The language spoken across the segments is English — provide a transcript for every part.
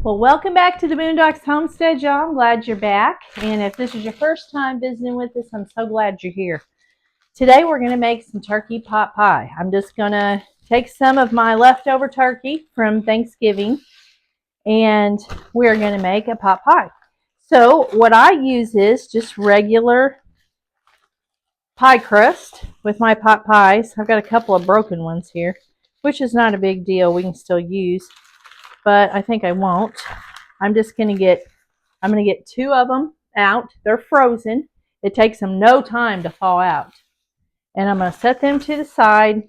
Well, welcome back to the Boondocks Homestead, y'all. I'm glad you're back. And if this is your first time visiting with us, I'm so glad you're here. Today we're going to make some turkey pot pie. I'm just going to take some of my leftover turkey from Thanksgiving and we're going to make a pot pie. So what I use is just regular pie crust with my pot pies. I've got a couple of broken ones here, which is not a big deal. We can still use, but I think I won't. I'm going to get two of them out. They're frozen. It takes them no time to thaw out. And I'm going to set them to the side.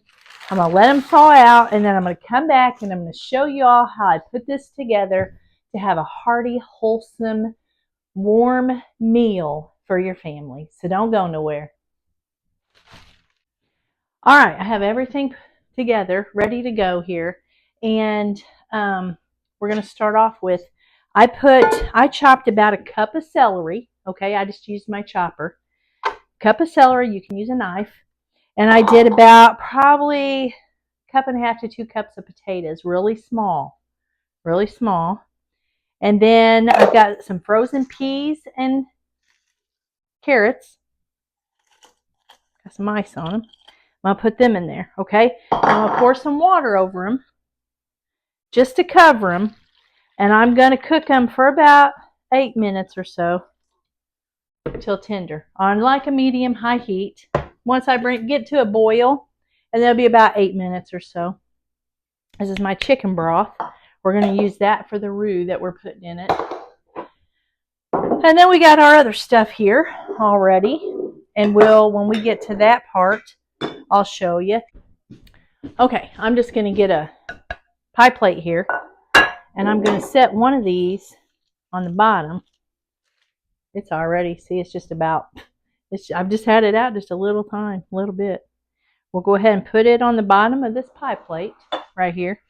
I'm going to let them thaw out, and then I'm going to come back and I'm going to show you all how I put this together to have a hearty, wholesome, warm meal for your family. So don't go nowhere. All right, I have everything together, ready to go here. And we're going to start off with, I chopped about a cup of celery. Okay, I just used my chopper. Cup of celery, you can use a knife. And I did about probably a cup and a half to 2 cups of potatoes, really small, really small. And then I've got some frozen peas and carrots. Got some ice on them. I'm going to put them in there, okay? I'm going to pour some water over them just to cover them. And I'm going to cook them for about 8 minutes or so till tender on like a medium-high heat. Once I get to a boil, and that'll be about 8 minutes or so. This is my chicken broth. We're going to use that for the roux that we're putting in it. And then we got our other stuff here already. And when we get to that part, I'll show you. Okay, I'm just going to get a pie plate here. And I'm going to set one of these on the bottom. It's already, see, it's just about, I've just had it out just a little bit. We'll go ahead and put it on the bottom of this pie plate right here.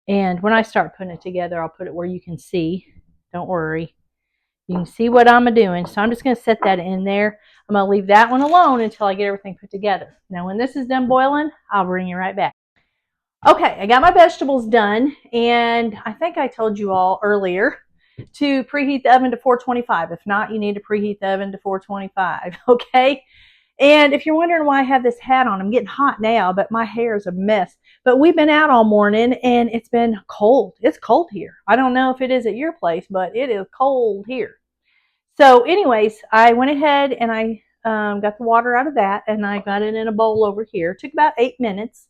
And when I start putting it together, I'll put it where you can see. Don't worry. You can see what I'm doing. So I'm just going to set that in there. I'm going to leave that one alone until I get everything put together. Now, when this is done boiling, I'll bring you right back. Okay, I got my vegetables done, and I think I told you all earlier to preheat the oven to 425. If not, you need to preheat the oven to 425, okay? And if you're wondering why I have this hat on, I'm getting hot now, but my hair is a mess. But we've been out all morning, and it's been cold. It's cold here. I don't know if it is at your place, but it is cold here. So anyways, I went ahead and I got the water out of that, and I got it in a bowl over here. It took about 8 minutes.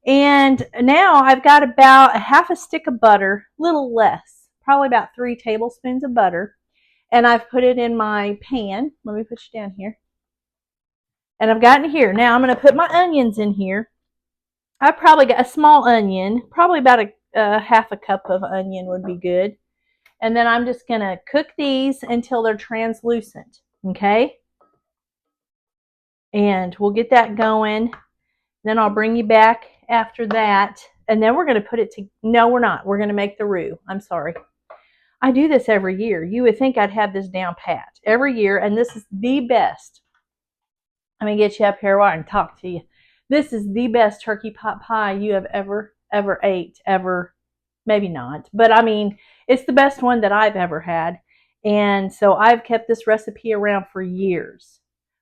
And now I've got about a half a stick of butter, a little less, probably about 3 tablespoons of butter. And I've put it in my pan. Let me put you down here. And I've gotten here. Now I'm going to put my onions in here. I probably got a small onion, probably about a half a cup of onion would be good. And then I'm just going to cook these until they're translucent, okay? And we'll get that going. Then I'll bring you back after that. And then we're going to put it to, no, we're not. We're going to make the roux. I'm sorry. I do this every year. You would think I'd have this down pat every year, and this is the best. Let me get you up here while I can talk to you. This is the best turkey pot pie you have ever ate, ever. Maybe not, but I mean, it's the best one that I've ever had. And so I've kept this recipe around for years.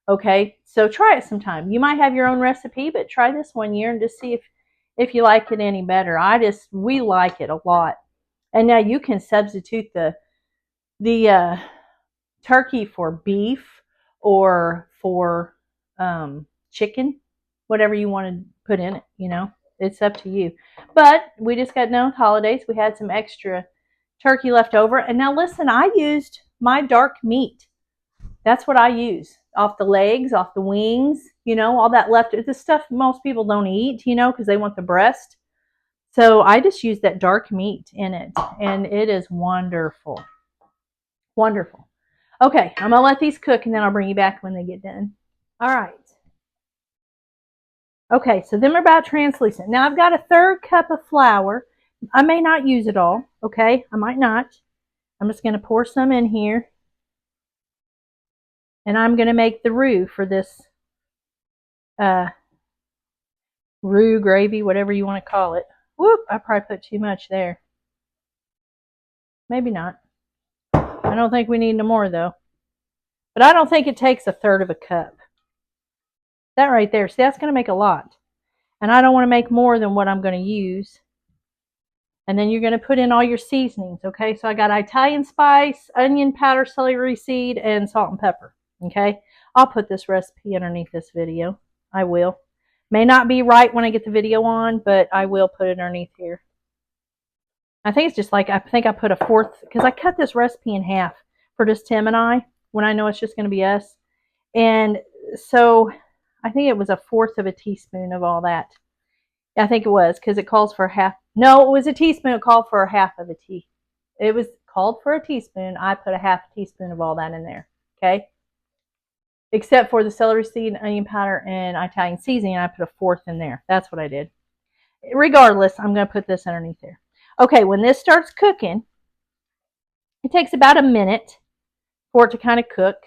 Okay, so try it sometime. You might have your own recipe, but try this one year and just see if you like it any better. We like it a lot. And now you can substitute the turkey for beef or for chicken, whatever you want to put in it, you know. It's up to you. But we just got done with holidays. We had some extra turkey left over. And now listen, I used my dark meat. That's what I use. Off the legs, off the wings, you know, all that left. The stuff most people don't eat, you know, because they want the breast. So I just use that dark meat in it. And it is wonderful. Wonderful. Okay, I'm going to let these cook and then I'll bring you back when they get done. All right. Okay, so them are about translucent. Now I've got a 1/3 cup of flour. I may not use it all, okay? I might not. I'm just going to pour some in here. And I'm going to make the roux for this roux, gravy, whatever you want to call it. Whoop, I probably put too much there. Maybe not. I don't think we need no more though. But I don't think it takes 1/3 of a cup. That right there, see, that's going to make a lot. And I don't want to make more than what I'm going to use. And then you're going to put in all your seasonings, okay? So I got Italian spice, onion powder, celery seed, and salt and pepper, okay? I'll put this recipe underneath this video. I will. May not be right when I get the video on, but I will put it underneath here. I think it's just like, I think I put a fourth, because I cut this recipe in half for just Tim and I, when I know it's just going to be us. And so I think it was 1/4 of a teaspoon of all that. I think it was, because it calls for half. No, it was a teaspoon. It called for 1/2 of a tea. It was called for a teaspoon. I put a 1/2 teaspoon of all that in there. Okay. Except for the celery seed, onion powder, and Italian seasoning. I put a 1/4 in there. That's what I did. Regardless, I'm going to put this underneath there. Okay, when this starts cooking, it takes about a minute for it to kind of cook.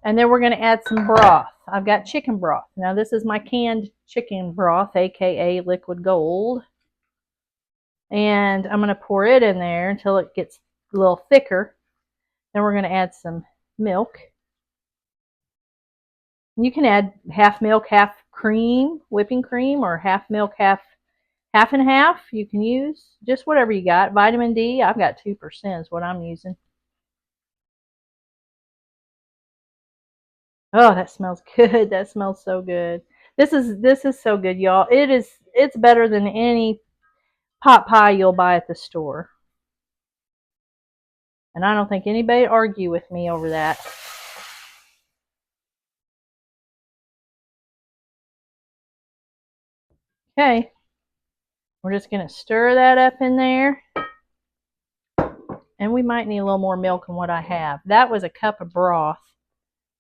And then we're going to add some broth. I've got chicken broth. Now this is my canned chicken broth, aka liquid gold. And I'm going to pour it in there until it gets a little thicker. Then we're going to add some milk. You can add half milk, half cream, whipping cream, or half milk, half and half. You can use just whatever you got. Vitamin D, I've got 2% is what I'm using. Oh, that smells good. That smells so good. This is so good, y'all. It's better than any pot pie you'll buy at the store. And I don't think anybody argue with me over that. Okay. We're just going to stir that up in there. And we might need a little more milk than what I have. That was a cup of broth.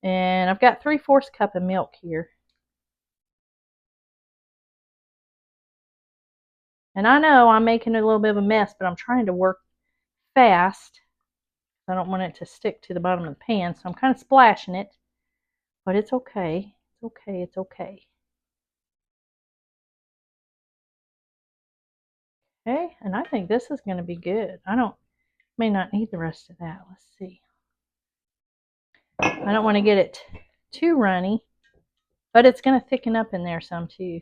And I've got 3/4 cup of milk here. And I know I'm making a little bit of a mess, but I'm trying to work fast. I don't want it to stick to the bottom of the pan, so I'm kind of splashing it. But it's okay. It's okay. It's okay. Okay, and I think this is going to be good. May not need the rest of that. Let's see. I don't want to get it too runny, but it's going to thicken up in there some too.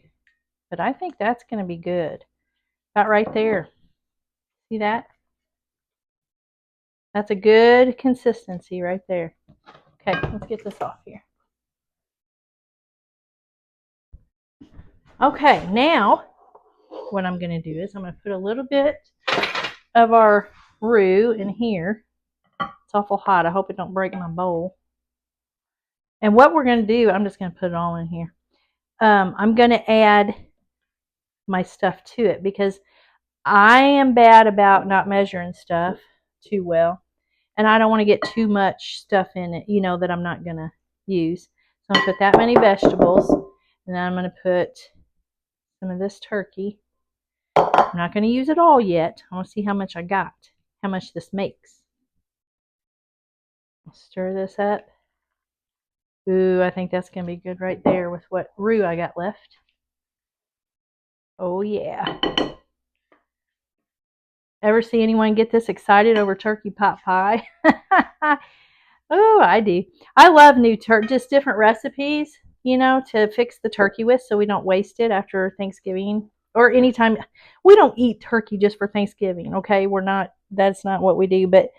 But I think that's going to be good. About right there. See that? That's a good consistency right there. Okay, let's get this off here. Okay, now what I'm going to do is I'm going to put a little bit of our roux in here. It's awful hot. I hope it don't break my bowl. And what we're going to do, I'm just going to put it all in here. I'm going to add my stuff to it because I am bad about not measuring stuff too well. And I don't want to get too much stuff in it, that I'm not going to use. So I'm going to put that many vegetables. And then I'm going to put some of this turkey. I'm not going to use it all yet. I want to see how much I got, how much this makes. I'll stir this up. Ooh, I think that's going to be good right there with what roux I got left. Oh, yeah. Ever see anyone get this excited over turkey pot pie? Oh, I do. I love just different recipes, to fix the turkey with so we don't waste it after Thanksgiving or anytime. We don't eat turkey just for Thanksgiving, okay? That's not what we do, but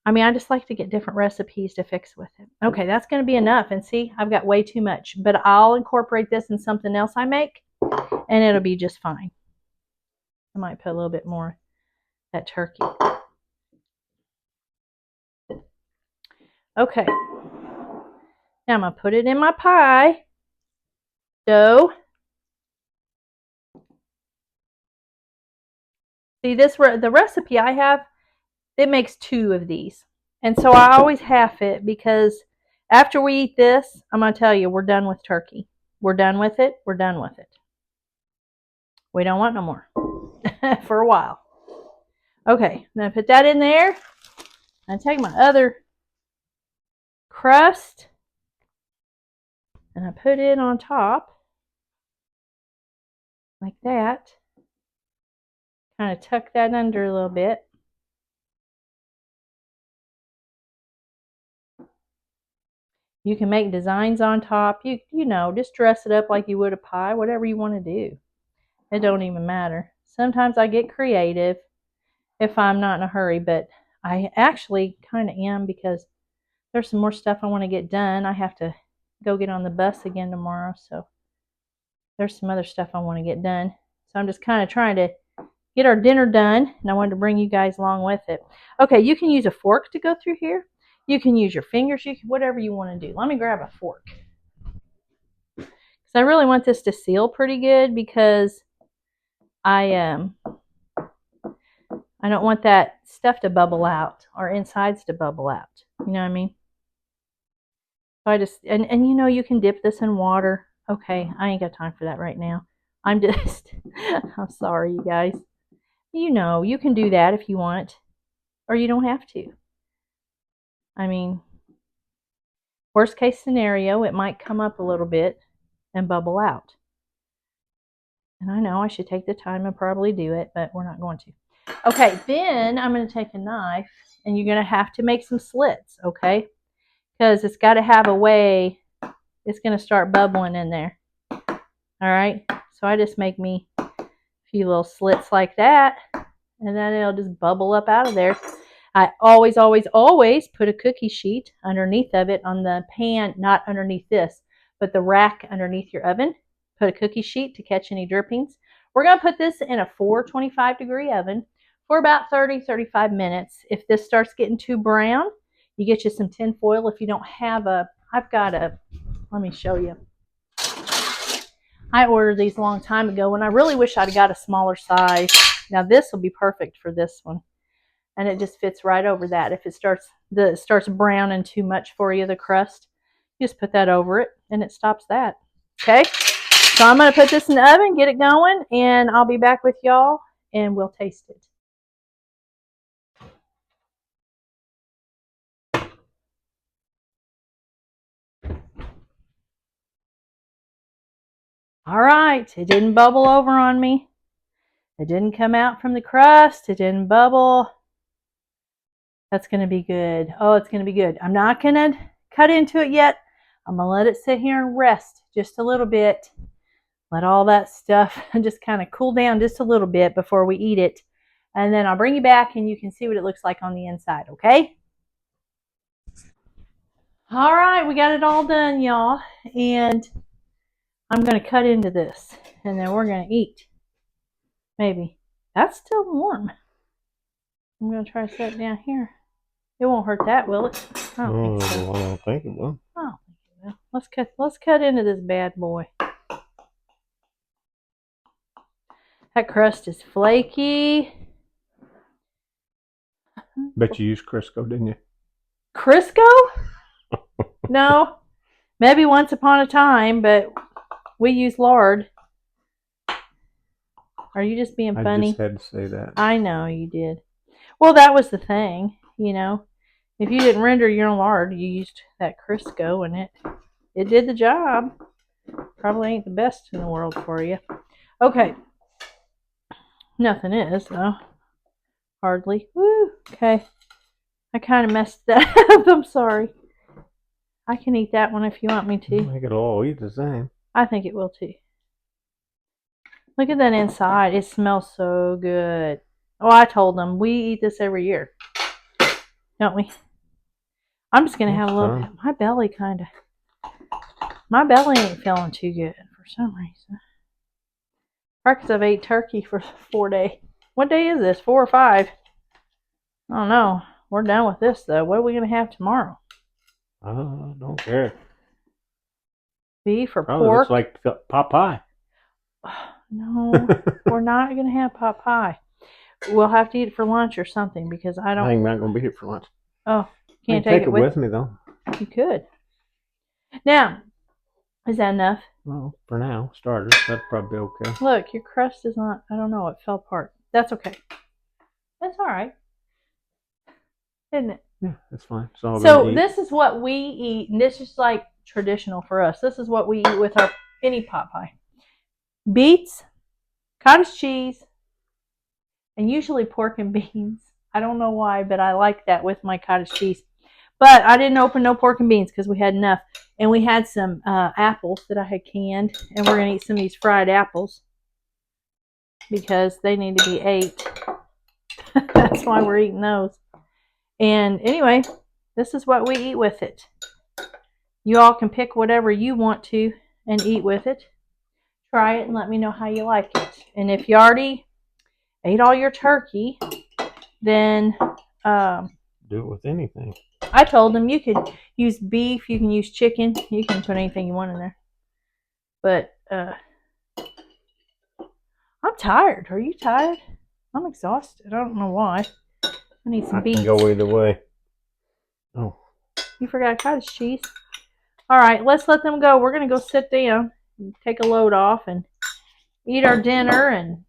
I just like to get different recipes to fix with it. Okay, that's going to be enough. And see, I've got way too much, but I'll incorporate this in something else I make and it'll be just fine. I might put a little bit more of that turkey. Okay. Now I'm going to put it in my pie dough. See, the recipe I have, it makes 2 of these. And so I always half it because after we eat this, I'm going to tell you, we're done with turkey. We're done with it. We're done with it. We don't want no more for a while. Okay, I'm going to put that in there. I take my other crust and I put it on top like that. Kind of tuck that under a little bit. You can make designs on top. You know, just dress it up like you would a pie, whatever you want to do. It don't even matter. Sometimes I get creative if I'm not in a hurry, but I actually kind of am because there's some more stuff I want to get done. I have to go get on the bus again tomorrow, so there's some other stuff I want to get done. So I'm just kind of trying to get our dinner done, and I wanted to bring you guys along with it. Okay, you can use a fork to go through here. You can use your fingers, you can, whatever you want to do. Let me grab a fork. Because I really want this to seal pretty good because I don't want that stuff to bubble out or insides to bubble out. You know what I mean? So I just, and you know, you can dip this in water. Okay, I ain't got time for that right now. I'm sorry, you guys. You know, you can do that if you want, or you don't have to. I mean, worst case scenario, it might come up a little bit and bubble out. And I know I should take the time and probably do it, but we're not going to. Okay, then I'm going to take a knife, and you're going to have to make some slits, okay? Because it's got to have a way it's going to start bubbling in there. All right, so I just make me a few little slits like that, and then it'll just bubble up out of there. I always put a cookie sheet underneath of it on the pan, not underneath this, but the rack underneath your oven. Put a cookie sheet to catch any drippings. We're going to put this in a 425-degree oven for about 30-35 minutes. If this starts getting too brown, you get you some tin foil. If you don't have let me show you. I ordered these a long time ago, and I really wish I'd got a smaller size. Now this will be perfect for this one. And it just fits right over that. If it starts browning too much for you, the crust, you just put that over it, and it stops that. Okay? So I'm going to put this in the oven, get it going, and I'll be back with y'all, and we'll taste it. All right, it didn't bubble over on me. It didn't come out from the crust. It didn't bubble. That's going to be good. Oh, it's going to be good. I'm not going to cut into it yet. I'm going to let it sit here and rest just a little bit. Let all that stuff just kind of cool down just a little bit before we eat it. And then I'll bring you back and you can see what it looks like on the inside, okay? All right, we got it all done, y'all. And I'm going to cut into this, and then we're going to eat. Maybe. That's still warm. I'm going to try to set it down here. It won't hurt that, will it? I don't think so. I don't think it will. I don't think it will. Let's cut into this bad boy. That crust is flaky. Bet you used Crisco, didn't you? Crisco? No. Maybe once upon a time, but we use lard. Are you just being funny? I just had to say that. I know you did. Well, that was the thing, you know. If you didn't render your own lard, you used that Crisco, and it did the job. Probably ain't the best in the world for you. Okay. Nothing is, though. Hardly. Woo. Okay. I kind of messed that up. I'm sorry. I can eat that one if you want me to. I think it'll all eat the same. I think it will too. Look at that inside. It smells so good. Oh, I told them we eat this every year. Don't we? I'm just going to have a little bit. My belly ain't feeling too good for some reason. Probably because I've ate turkey for 4 days. What day is this? 4 or 5? I don't know. We're done with this, though. What are we going to have tomorrow? I don't care. Beef or Probably pork? looks like pot pie. No, we're not going to have pot pie. We'll have to eat it for lunch or something because I I'm not going to be here for lunch. Oh, can't take it with me, though. You could. Now, is that enough? Well, for now, starters, that'd probably be okay. Look, your crust is not, I don't know, it fell apart. That's okay. That's all right. Isn't it? Yeah, that's fine. So this is what we eat, and this is like traditional for us. This is what we eat with any pot pie. Beets, cottage cheese, and usually pork and beans. I don't know why, but I like that with my cottage cheese. But I didn't open no pork and beans because we had enough. And we had some apples that I had canned. And we're going to eat some of these fried apples because they need to be ate. That's why we're eating those. And anyway, this is what we eat with it. You all can pick whatever you want to and eat with it. Try it and let me know how you like it. And if you already ate all your turkey, then do it with anything. I told them you could use beef, you can use chicken, you can put anything you want in there. But I'm tired. Are you tired? I'm exhausted. I don't know why. I need some beans. I can go either way. Oh. You forgot cottage cheese. All right, let's let them go. We're going to go sit down and take a load off and eat our dinner. And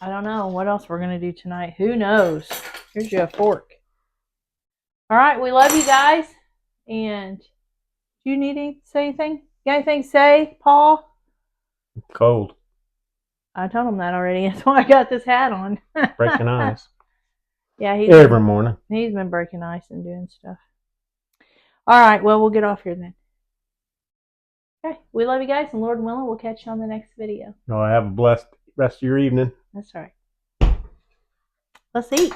I don't know what else we're going to do tonight. Who knows? Here's your fork. All right, we love you guys. And do you need to say anything? You got anything to say, Paul? Cold. I told him that already. That's why I got this hat on. Breaking ice. Yeah, every morning. He's been breaking ice and doing stuff. All right, well, we'll get off here then. Okay, we love you guys, and Lord willing, we'll catch you on the next video. Y'all have a blessed rest of your evening. That's right. Let's eat.